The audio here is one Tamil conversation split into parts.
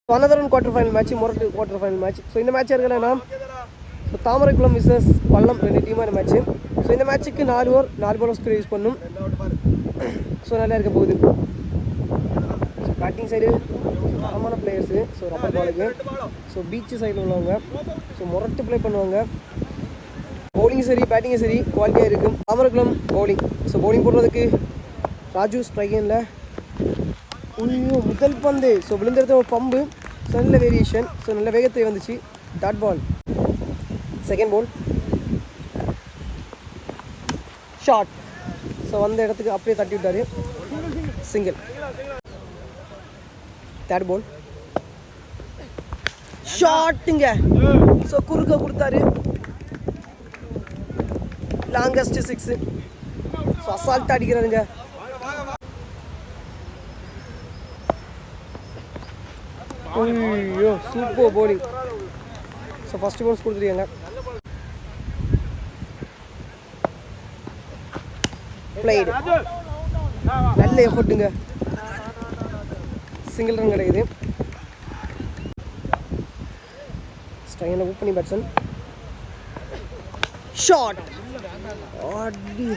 another one quarter final match, Morattu quarter final match. So இந்த மேட்ச் இருக்குன்னா ஸோ தாமரைக்குளம் விசஸ் பள்ளம் 2 டீமான மேட்ச்சு. ஸோ இந்த மேட்ச்சுக்கு 4 bowlers யூஸ் பண்ணும். ஸோ நல்லா இருக்க போகுது. ஸோ பேட்டிங் சைடு தரமான பிளேயர்ஸு. ஸோ ரப்பர் பாலுக்கு ஸோ பீச்சு சைடில் உள்ளவங்க ஸோ முரட்டு ப்ளே பண்ணுவாங்க. பவுலிங் சரி பேட்டிங்கும் சரி குவாலிட்டியாக இருக்கும். தாமரைக்குளம் பவுலிங். ஸோ பவுலிங் போடுறதுக்கு ராஜு ஸ்ட்ரைக்கிங்கில் ஐயோ முதல் பந்து. ஸோ விழுந்திருந்த ஒரு பம்பு. ஸோ நல்ல வேரியேஷன். ஸோ நல்ல வேகத்தை வந்துச்சு. Dot ball. Second ball short. So வந்த இடத்துக்கு அப்படியே தட்டி விட்டார். சிங்கிள். தேர்ட் பால் ஷார்ட்டுங்க. ஸோ குறுக்க கொடுத்தாரு. லாங்கஸ்ட் 6. ஸோ அசால்ட்டாக அடிக்கிறாருங்க. ஐயோ super bowling. So first balls கொடுத்துருக்காங்க. பிளேடு நல்ல எஃபர்ட்டுங்க. சிங்கிள் ரன் கிடைக்குது. ஸ்ட்ரைனில் ஓப்பனிங் பேட்ஸ்மேன் ஷார்ட். ஆடி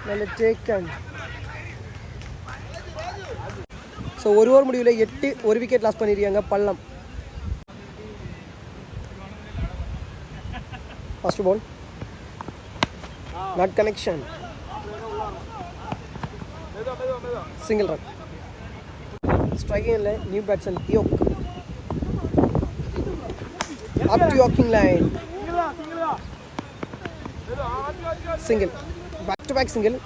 நல்ல டேக்கன். ஸோ ஒரு ஓவர் முடிவில் 8 ஒரு விக்கெட் லாஸ் பண்ணியிருக்காங்க Pallam. First ball not connection. Single run. ஸ்ட்ரைக்கிங்கில் நியூ பேட்ஸ்மேன் தியோக். Up to walking line. Single. Back to back single.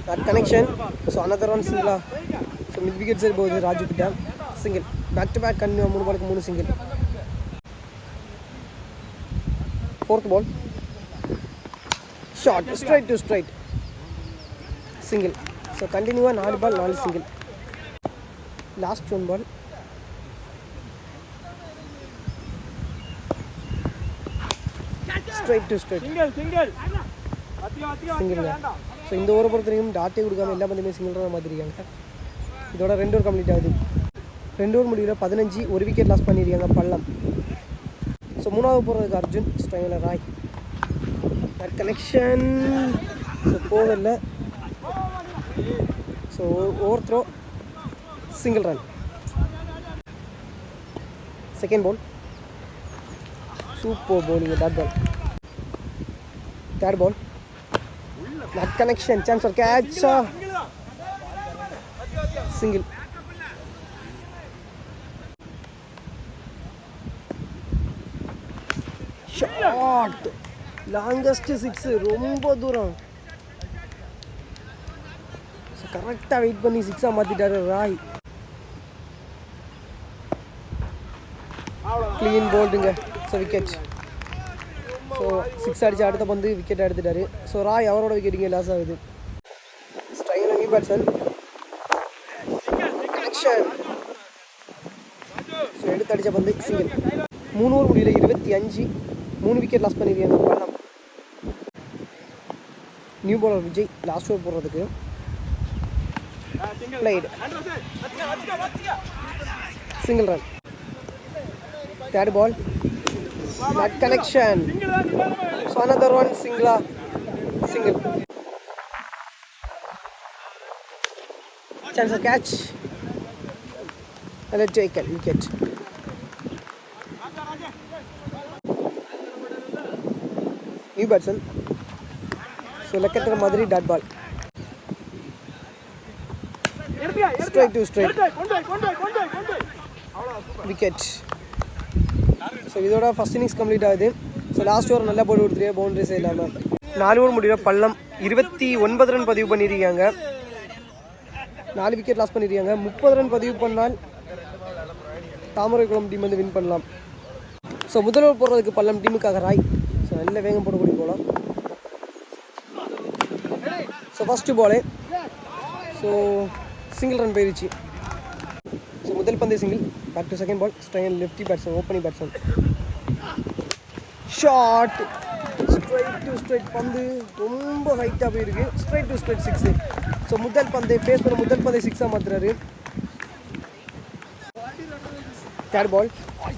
that connection. So another one single. So mid wicket side போகுது ராஜு கிட்ட. Single. Back to back continue 3 பாலுக்கு 3 single. Fourth ball short. Straight to straight. Single. So கண்டினியூவாக 4 ball 4 single. Last 1 ball straight to straight. Single. So இந்த ஓவரை பொறுத்த வரைக்கும் டாட்டே கொடுக்காம எல்லா பந்துமே சிங்கிள் ரன் மாற்றிருக்காங்க. இதோட 2 ஓவர் கம்ப்ளீட் ஆகுது. 2 ஓவர் முடிவில் 15 ஒரு விக்கெட் லாஸ் பண்ணியிருக்காங்க பள்ளம். ஸோ மூணாவது போகிறதுக்கு அர்ஜுன். ஸ்ட்ரைங்கில் ராய். கனெக்ஷன். ஸோ போகல. So over throw single run. Second ball super bowling. Dot ball. Third ball that connection. Chance for catch. Single. Shot. Longest 6. ரொம்ப தூரம். ஸோ கரெக்டாக வெயிட் பண்ணி 6 மாற்றிட்டாரு ராய். க்ளீன் போல்டுங்க. So wicket. ஸோ 6 அடிச்சு அடுத்த பந்து விக்கெட் எடுத்துட்டாரு. ஸோ ராய் அவரோட விக்கெட்டிங்க லாஸ் ஆகுது. ஸ்ட்ரைக்கில் நியூ பேட்ஸ்மேன் கனெக்ஷன். ஸோ எடுத்து அடித்த பந்து சிங்கிள். 3 ஓவர் முடியல 25 3 விக்கெட் லாஸ் பண்ணியிருக்காங்க Pallam. New bowler Vijay last over போடுறதுக்கு. Played. Single run. Third ball that connection. So another one single. Chance of catch. And a taken wicket. New batsman. So look at the Madri dot ball. Straight to straight. Wicket. So இதோட ஃபஸ்ட் இன்னிங்ஸ் கம்ப்ளீட் ஆகுது. ஸோ லாஸ்ட் ஓவர் நல்லா போட்டு கொடுத்துருக்கேன் பவுண்டரிஸே இல்லாமல். 4 ஓவர் முடியல பள்ளம் 29 ரன் பதிவு பண்ணியிருக்காங்க. 4 விக்கெட் லாஸ் பண்ணியிருக்காங்க. 30 ரன் பதிவு பண்ணால் தாமரைக்குளம் டீம் வந்து வின் பண்ணலாம். ஸோ முதல் ஓவர் போடுறதுக்கு பள்ளம் டீமுக்காக ராய். ஸோ நல்ல வேகம் போடக்கூடிய போகலாம். So first ball. So single run போயிடுச்சு. ஸோ முதல் பந்தே single. Back to second ball. ஸ்ட்ரைன் lefty batsman opening batsman short. Straight to straight பந்து ரொம்ப ஹைட்டாக போயிருக்கு. Straight to straight 6. ஸோ முதல் பந்தை ஃபேஸ் பண்ண முதல் பந்தை 6ஆக மாற்றுறாரு. தேர்ட் பால்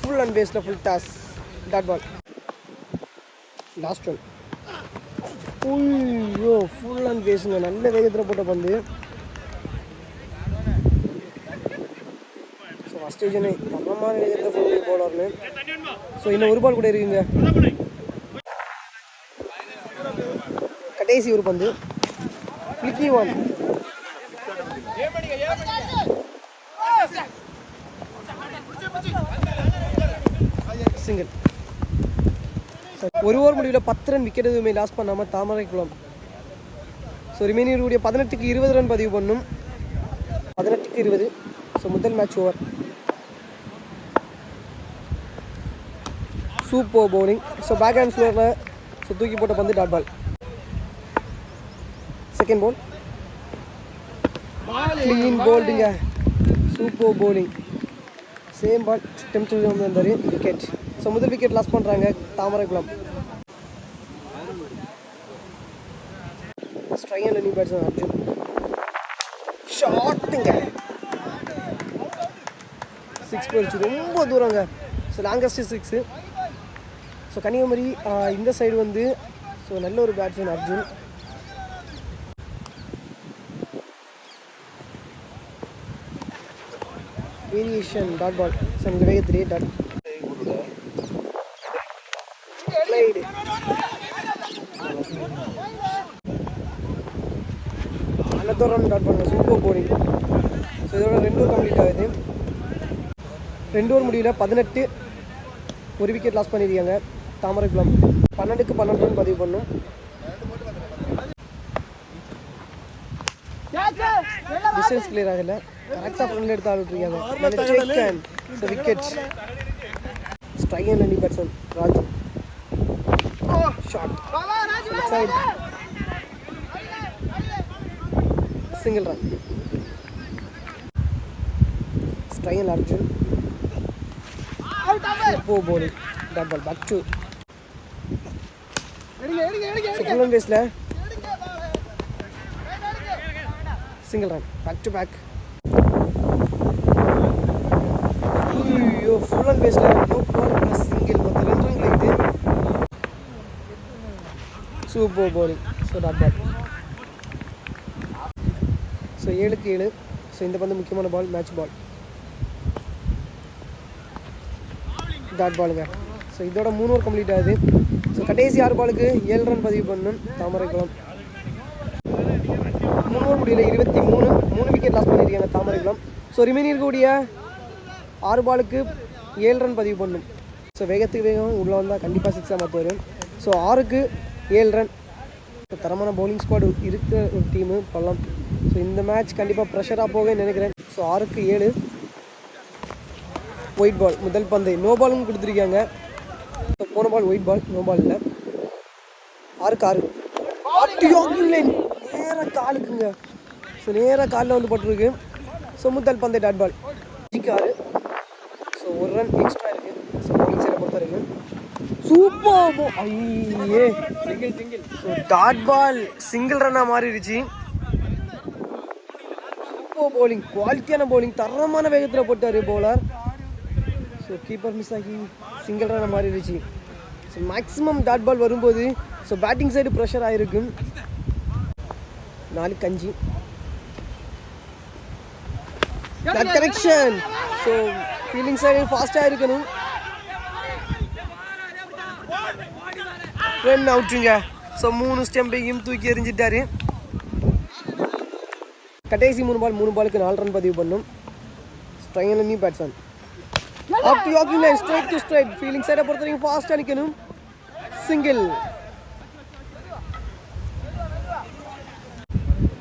ஃபுல் அண்ட் பேஸில் full toss. Dot ball. Last one. ஐயோ ஃபுல் அண்ட் பேஸுங்க, நல்ல வேகத்தில் போட்ட பந்து. ஸோ ஃபஸ்ட் டிவிஷனு தரமான வேகத்தில் போடுற போலர்னு. ஸோ இன்னும் ஒரு பால் கூட இருக்குங்க. கடைசி ஒரு பந்து ஃபிளிக்கி ஒன். சிங்கிள். ஒரு ஓவர் முடிவில் 10 ரன் விக்கெட் எதுவுமே லாஸ் பண்ணாமல் தாமரைக்குளம் ஸோ ரிமைனியருடைய 18க்கு 20 ரன் பதிவு பண்ணும். 18க்கு 20. ஸோ முதல் match over. Super bowling. So back hand ஸ்லோரில் ஸோ தூக்கி போட்ட பந்து dot ball. Second ball clean போல்டுங்க. Super bowling. சேம் பால் டெம்ப்ட் வந்தார். விக்கெட். ஸோ முதல் விக்கெட் லாஸ் பண்ணுறாங்க Thamaraikulam. Strike and new batsman Arjun. ஷாட்டுங்க. 6 போயிடுச்சு, ரொம்ப தூரங்க. So longest 6. ஸோ கன்னியாகுமரி இந்த சைடு வந்து ஸோ நல்ல ஒரு batsman Arjun. Variation dot ball. So இந்த வேகத்திலே டாட் ப்ளைடு. Another run dot ball. Super bowling. So இதோட 2 ஓவர் கம்ப்ளீட் ஆகுது. 2 ஓவர் முடியல 18. ஒரு விக்கெட் லாஸ் பண்ணியிருக்காங்க தாமரைக்குளம். 12க்கு 12 ரன் பதிவு பண்ணும். டிஸ்டன்ஸ் கிளியர் ஆகலை. கரெக்டாக ஃப்ரெண்டில் எடுத்து ஆள் விட்டுருக்காங்க. So wicket. Strike and new batsman Raju. Shot side. Single run. Strike and Arjun. Super bowling. Dot ball. Back to full and பேஸில் single run. Back to back. ஐயோ ஃபுல் அண்ட் பேஸில் நோ பால் ப்ளஸ் சிங்கிள். மொத்தம் 2 ரன் கிடைக்குது. Super bowling. So dot ball. So 7க்கு 7. ஸோ இந்த பந்து முக்கியமான பால், மேட்ச் பால். டாட் பாலுங்க. ஸோ இதோட 3 ஓவர் கம்ப்ளீட் ஆகுது. ஸோ கடைசி 6 பாலுக்கு 7 ரன் பதிவு பண்ணும் தாமரைக்குளம். 3 ஓவர் முடியல 23. 3 விக்கெட் லாஸ் பண்ணியிருக்காங்க தாமரைக்குளம். ஸோ ரிமைனிங் கூடிய 6 பாலுக்கு 7 ரன் பதிவு பண்ணும். ஸோ வேகத்துக்கு வேகம் உள்ளே வந்தால் கண்டிப்பாக 6ஆக மாற்றுவார். ஸோ 6க்கு 7 ரன். தரமான பவுலிங் ஸ்குவாடு இருக்கிற ஒரு டீமு பள்ளம். ஸோ இந்த மேட்ச் கண்டிப்பாக ப்ரெஷராக போக நினைக்கிறேன். ஸோ 6க்கு 7. White ball. முதல் பந்து நோ பாலும் கொடுத்துருக்காங்க. ஸோ போன பால் ஒயிட் பால், நோ பால் இல்லை. 6க்கு 6. நேராக காலுக்குங்க. ஸோ நேராக காலில் வந்து பட்டிருக்கு. ஸோ முதல் பந்து dot ball. 6. So 1 run extra இருக்குது. ஸோ பவுலிங் சைடை பொறுத்த வரைக்கும் சூப்பர். ஐயே single. So dot ball single ரன்னாக மாறிடுச்சு. Super bowling. குவாலிட்டியான பவுலிங். தரமான வேகத்தில் போட்டார் பவுலர். ஸோ கீப்பர் மிஸ் ஆகி சிங்கிள் ரன்னாக மாறிடுச்சு. ஸோ மேக்ஸிமம் டாட் பால் வரும்போது ஸோ பேட்டிங் சைடு ப்ரெஷர் ஆகிருக்கும். 4க்கு 5. கரெக்ஷன். ஸோ ஃபீல்டிங் சைடு ஃபாஸ்ட்டாக இருக்கணும். ரன் அவுட்டுங்க. ஸோ 3 ஸ்டெம்பையும் தூக்கி எறிஞ்சிட்டாரு. கடைசி 3 பால் 3 பாலுக்கு 4 ரன் பதிவு பண்ணும். Strike and new batsman. Up to யாக்கிங் line. Straight to straight. Fielding சைடை பொறுத்த வரைக்கும் ஃபாஸ்ட்டாக நிற்கணும். சிங்கிள்.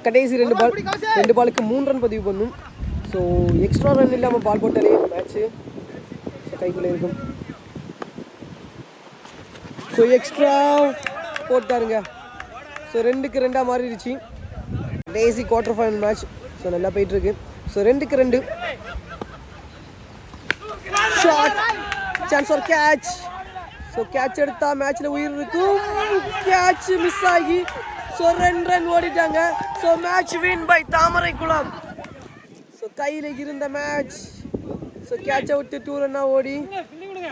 கடைசி 2 பால் 2 பாலுக்கு 3 ரன் பதிவு பண்ணும். ஸோ எக்ஸ்ட்ரா ரன் இல்லாமல் பால் போட்டாலே மேட்ச்சு கைக்குள்ளே இருக்கும். So extra போட்டாருங்க. ஸோ 2க்கு 2 மாறிடுச்சு. கடைசி குவார்டர் ஃபைனல் மேட்ச். ஸோ நல்லா போயிட்டுருக்கு. ஸோ 2க்கு 2. Shot. Chance for catch. So catch எடுத்தா மேட்ச்சில் உயிர் இருக்கும். கேட்ச் மிஸ் ஆகி ஸோ 2 ரன் ஓடிட்டாங்க. So match win by Thamaraikulam. So கையில் இருந்த மேட்ச் ஸோ கேட்சை விட்டு 2 ரன்னாக ஓடி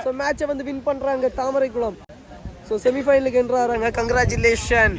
ஸோ மேட்சை வந்து வின் பண்ணுறாங்க தாமரைக்குளம். ஸோ செமிஃபைனலுக்கு என்ட்ரு ஆகிறாங்க. கங்க்ராச்சுலேஷன்.